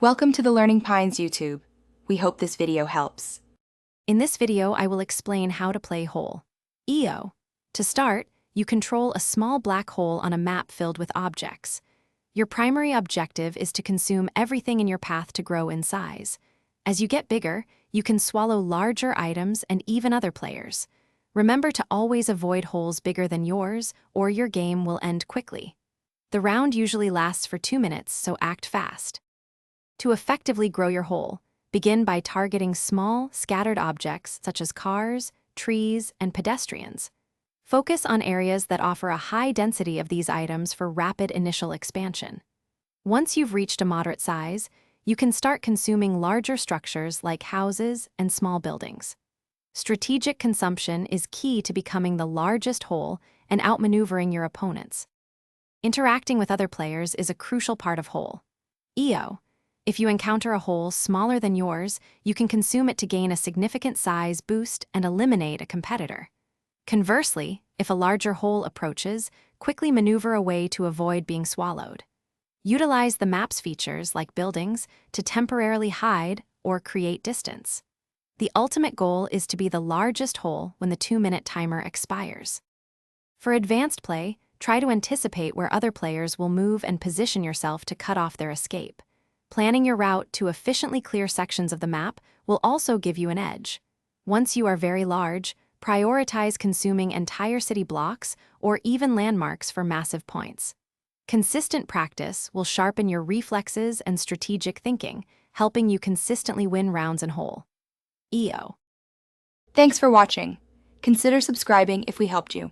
Welcome to the Learning Pines YouTube. We hope this video helps. In this video, I will explain how to play hole. EO. To start, you control a small black hole on a map filled with objects. Your primary objective is to consume everything in your path to grow in size. As you get bigger, you can swallow larger items and even other players. Remember to always avoid holes bigger than yours, or your game will end quickly. The round usually lasts for 2 minutes, so act fast. To effectively grow your hole, begin by targeting small, scattered objects such as cars, trees, and pedestrians. Focus on areas that offer a high density of these items for rapid initial expansion. Once you've reached a moderate size, you can start consuming larger structures like houses and small buildings. Strategic consumption is key to becoming the largest hole and outmaneuvering your opponents. Interacting with other players is a crucial part of hole. EO. If you encounter a hole smaller than yours, you can consume it to gain a significant size boost and eliminate a competitor. Conversely, if a larger hole approaches, quickly maneuver away to avoid being swallowed. Utilize the map's features, like buildings, to temporarily hide or create distance. The ultimate goal is to be the largest hole when the 2-minute timer expires. For advanced play, try to anticipate where other players will move and position yourself to cut off their escape. Planning your route to efficiently clear sections of the map will also give you an edge. Once you are very large, prioritize consuming entire city blocks or even landmarks for massive points. Consistent practice will sharpen your reflexes and strategic thinking, helping you consistently win rounds in hole. EO. Thanks for watching. Consider subscribing if we helped you.